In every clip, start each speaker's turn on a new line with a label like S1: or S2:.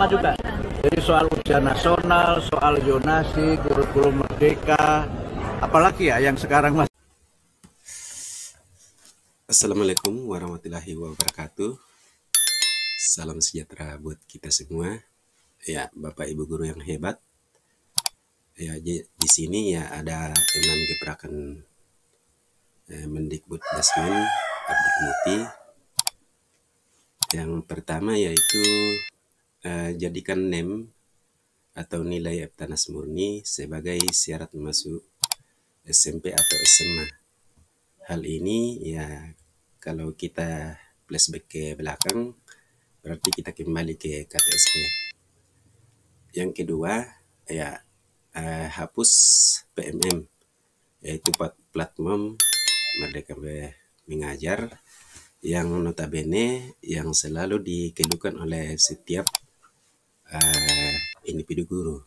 S1: sama juga. Jadi soal ujian nasional, soal zonasi, kurikulum merdeka, apalagi ya yang sekarang Mas.
S2: Assalamualaikum warahmatullahi wabarakatuh. Salam sejahtera buat kita semua. Ya, Bapak Ibu guru yang hebat. Ya, di sini ya ada 6 gebrakan Mendikbud Dasmen Abdul Muti. Yang pertama yaitu jadikan NEM atau nilai Eptanas murni sebagai syarat masuk SMP atau SMA. Hal ini ya kalau kita flashback ke belakang berarti kita kembali ke KTSP. Yang kedua ya hapus PMM yaitu platform Merdeka Mengajar yang notabene yang selalu dikeluhkan oleh setiap individu guru.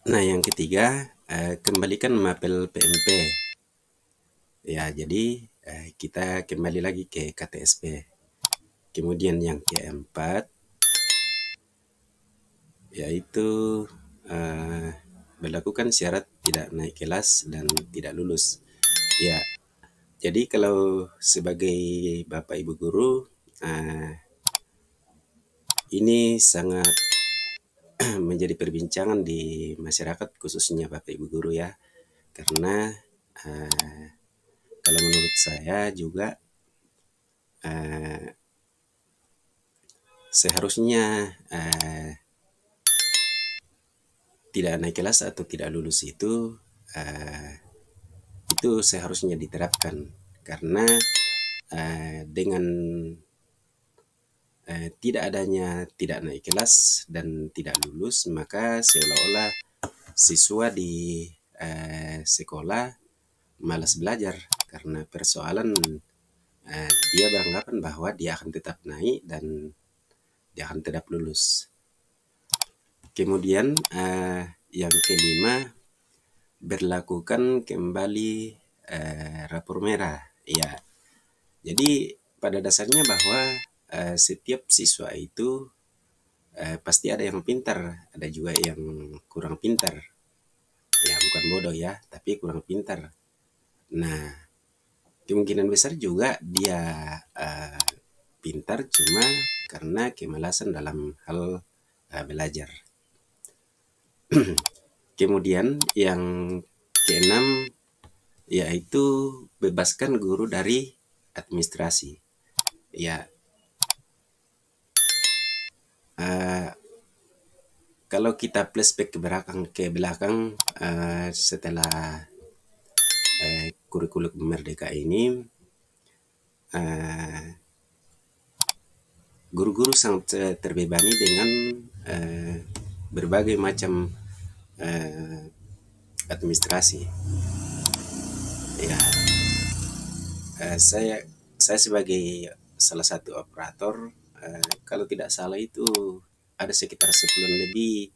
S2: Nah, yang ketiga kembalikan mapel PMP. Ya, jadi kita kembali lagi ke KTSP. Kemudian yang keempat yaitu berlakukan syarat tidak naik kelas dan tidak lulus. Ya, jadi kalau sebagai Bapak Ibu guru ini sangat menjadi perbincangan di masyarakat khususnya Bapak Ibu guru ya, karena kalau menurut saya juga seharusnya tidak naik kelas atau tidak lulus itu seharusnya diterapkan, karena dengan tidak adanya tidak naik kelas dan tidak lulus, maka seolah-olah siswa di sekolah malas belajar karena persoalan dia beranggapan bahwa dia akan tetap naik dan dia akan tetap lulus. Kemudian yang kelima, berlakukan kembali rapor merah. Ya, jadi pada dasarnya bahwa setiap siswa itu pasti ada yang pintar, ada juga yang kurang pintar. Ya, bukan bodoh ya, tapi kurang pintar. Nah, kemungkinan besar juga dia pintar cuma karena kemalasan dalam hal belajar. Kemudian yang keenam yaitu bebaskan guru dari administrasi. Ya, kalau kita flashback ke belakang setelah kurikulum merdeka ini, guru-guru sangat terbebani dengan berbagai macam administrasi. Ya, saya sebagai salah satu operator, kalau tidak salah itu ada sekitar 10 lebih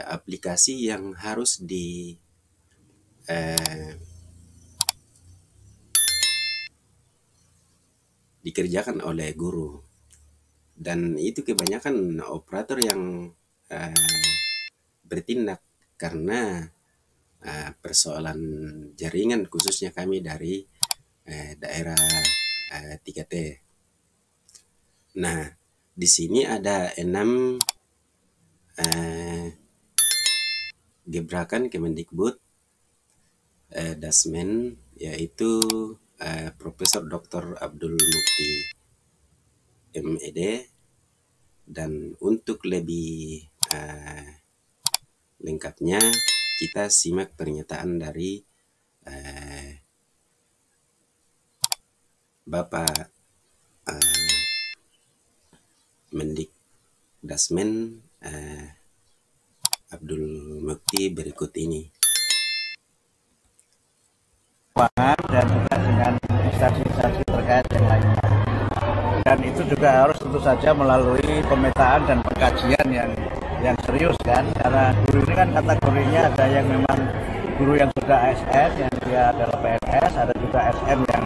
S2: aplikasi yang harus dikerjakan oleh guru, dan itu kebanyakan operator yang bertindak karena persoalan jaringan, khususnya kami dari daerah 3T. Nah, di sini ada 6 gebrakan Kemendikbud Dasmen, yaitu Profesor Dr. Abdul Mukti MED. Dan untuk lebih lengkapnya kita simak pernyataan dari Bapak Mendik Dasmen Abdul Mukti berikut ini.
S1: Dan juga dengan instansi-instansi terkait yang lainnya. Dan itu juga harus tentu saja melalui pemetaan dan pengkajian yang serius kan, karena guru ini kan kategorinya ada yang memang guru yang sudah ASN yang dia adalah PNS, ada juga SM yang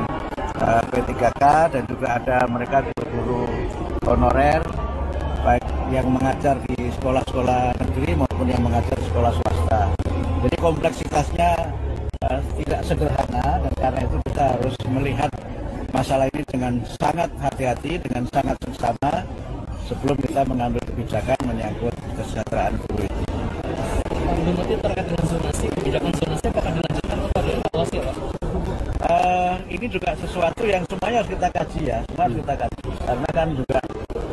S1: P3K, dan juga ada mereka guru-guru honorer, baik yang mengajar di sekolah-sekolah negeri maupun yang mengajar di sekolah swasta. Jadi kompleksitasnya tidak sederhana, dan karena itu kita harus melihat masalah ini dengan sangat hati-hati, dengan sangat seksama sebelum kita mengambil kebijakan menyangkut kesejahteraan guru itu.
S3: Berarti terkait dengan zonasi, kebijakan zonasi apakah dilanjutkan atau dievaluasi, Pak?
S1: Ini juga sesuatu yang semuanya harus kita kaji ya, semua harus kita kaji. Karena kan juga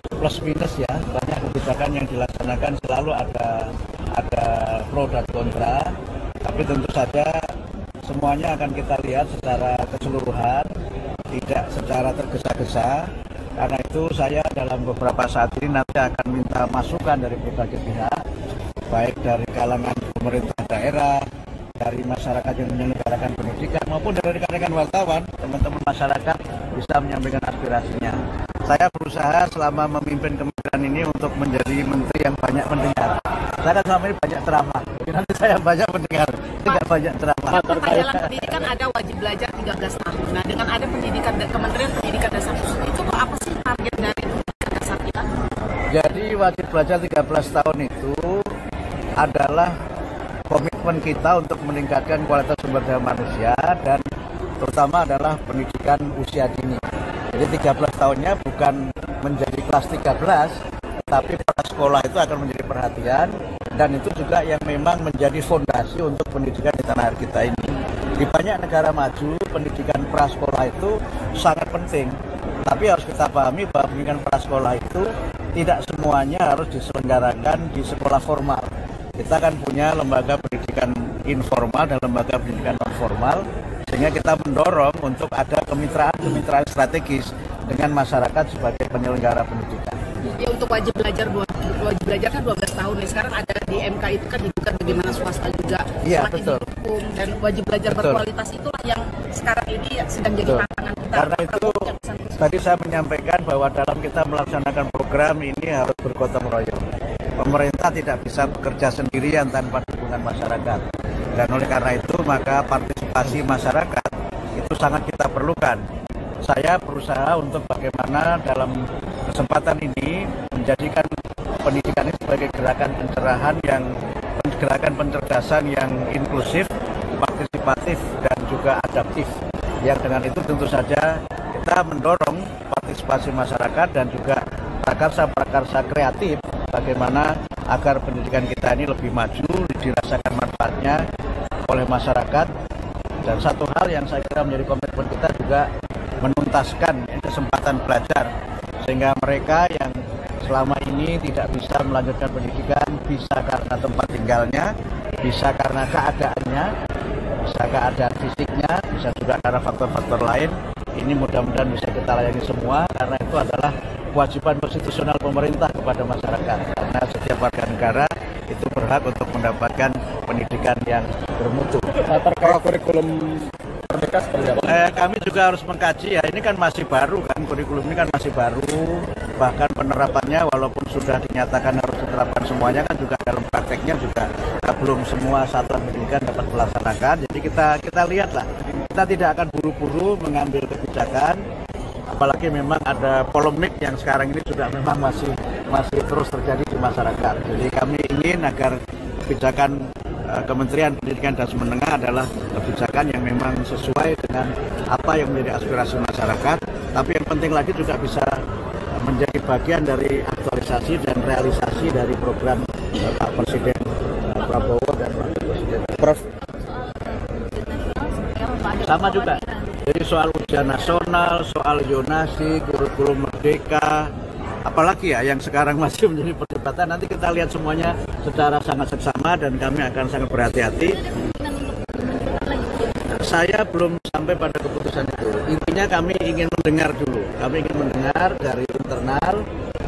S1: plus minus ya, banyak kebijakan yang dilaksanakan selalu ada pro dan kontra. Tapi tentu saja semuanya akan kita lihat secara keseluruhan, tidak secara tergesa-gesa. Karena itu saya dalam beberapa saat ini nanti akan minta masukan dari berbagai pihak, baik dari kalangan pemerintah daerah, dari masyarakat yang menyelenggarakan pendidikan, maupun dari rekan-rekan wartawan, teman-teman masyarakat bisa menyampaikan aspirasinya. Saya berusaha selama memimpin kementerian ini untuk menjadi menteri yang banyak mendengar. Saya kan selama ini banyak ceramah, jadi nanti saya banyak mendengar, tidak banyak ceramah.
S4: Dalam pendidikan ada wajib belajar 13 tahun. Nah, dengan ada pendidikan Kementerian Pendidikan Dasar itu apa sih target dari pendidikan dasar kita?
S1: Jadi wajib belajar 13 tahun itu adalah komitmen kita untuk meningkatkan kualitas sumber daya manusia, dan terutama adalah pendidikan usia dini. Jadi 13 tahunnya bukan menjadi kelas 13, tapi pada sekolah itu akan menjadi perhatian, dan itu juga yang memang menjadi fondasi untuk pendidikan di tanah air kita ini. Di banyak negara maju, pendidikan prasekolah itu sangat penting. Tapi harus kita pahami bahwa pendidikan prasekolah itu tidak semuanya harus diselenggarakan di sekolah formal. Kita kan punya lembaga pendidikan informal dan lembaga pendidikan non formal, sehingga kita mendorong untuk ada kemitraan strategis dengan masyarakat sebagai penyelenggara pendidikan.
S4: Ya, untuk wajib belajar kan 12 tahun nih. Sekarang ada di MK itu kan digugat bagaimana swasta juga
S1: Iya, betul.
S4: Hukum, dan wajib belajar berkualitas itulah yang sekarang ini sedang jadi tantangan kita.
S1: Karena itu tadi saya menyampaikan bahwa dalam kita melaksanakan program ini harus bergotong royong. Pemerintah tidak bisa bekerja sendirian tanpa dukungan masyarakat. Dan oleh karena itu maka partisipasi masyarakat itu sangat kita perlukan. Saya berusaha untuk bagaimana dalam kesempatan ini menjadikan pendidikan ini sebagai gerakan pencerahan gerakan pencerdasan yang inklusif, partisipatif, dan juga adaptif. Yang dengan itu tentu saja kita mendorong partisipasi masyarakat dan juga prakarsa-prakarsa kreatif bagaimana agar pendidikan kita ini lebih maju, dirasakan manfaatnya oleh masyarakat. Dan satu hal yang saya kira menjadi komitmen kita juga menuntaskan kesempatan belajar, sehingga mereka yang selama ini tidak bisa melanjutkan pendidikan, bisa karena tempat tinggalnya, bisa karena keadaannya, bisa keadaan fisiknya, bisa juga karena faktor-faktor lain. Ini mudah-mudahan bisa kita layani semua, karena itu adalah kewajiban konstitusional pemerintah kepada masyarakat. Karena setiap warga negara itu berhak untuk mendapatkan pendidikan yang bermutu.
S3: Terkait kurikulum Merdeka seperti apa?
S1: Kami juga harus mengkaji ya, ini kan masih baru kan, kurikulum ini kan masih baru, bahkan penerapannya walaupun sudah dinyatakan harus diterapkan semuanya kan juga dalam prakteknya juga belum semua satuan pendidikan dapat melaksanakan. Jadi kita lihatlah, kita tidak akan buru-buru mengambil kebijakan, apalagi memang ada polemik yang sekarang ini sudah memang masih terus terjadi di masyarakat. Jadi kami ingin agar kebijakan Kementerian Pendidikan dan Menengah adalah kebijakan yang memang sesuai dengan apa yang menjadi aspirasi masyarakat, tapi yang penting lagi juga bisa menjadi bagian dari aktualisasi dan realisasi dari program Pak Presiden Prabowo dan Wakil Presiden Prof. Sama juga. Jadi soal ujian nasional, soal zonasi, kurikulum merdeka, apalagi ya yang sekarang masih menjadi perdebatan, nanti kita lihat semuanya secara sangat seksama dan kami akan sangat berhati-hati. Saya belum sampai pada keputusan itu. Intinya kami ingin mendengar dulu. Kami ingin mendengar dari internal,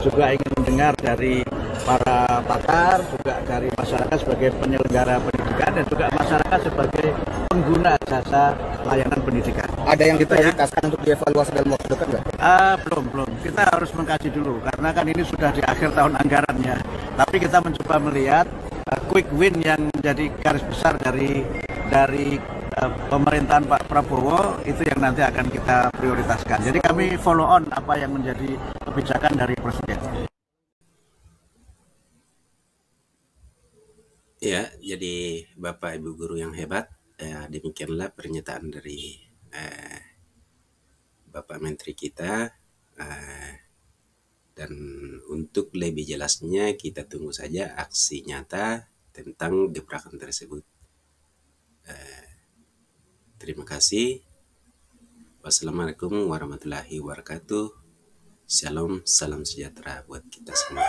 S1: juga ingin mendengar dari para pakar, juga dari masyarakat sebagai penyelenggara pendidikan, dan juga masyarakat sebagai pengguna jasa layanan pendidikan.
S3: Ada yang diprioritaskan untuk dievaluasi dalam waktu dekat nggak?
S1: Belum. Kita harus mengkaji dulu, karena kan ini sudah di akhir tahun anggarannya. Tapi kita mencoba melihat quick win yang menjadi garis besar dari pemerintahan Pak Prabowo, itu yang nanti akan kita prioritaskan. Jadi kami follow on apa yang menjadi kebijakan dari Presiden.
S2: Ya, jadi Bapak Ibu guru yang hebat, demikianlah pernyataan dari Bapak Menteri kita. Dan untuk lebih jelasnya kita tunggu saja aksi nyata tentang gebrakan tersebut. Terima kasih. Wassalamualaikum warahmatullahi wabarakatuh. Shalom, salam sejahtera buat kita semua.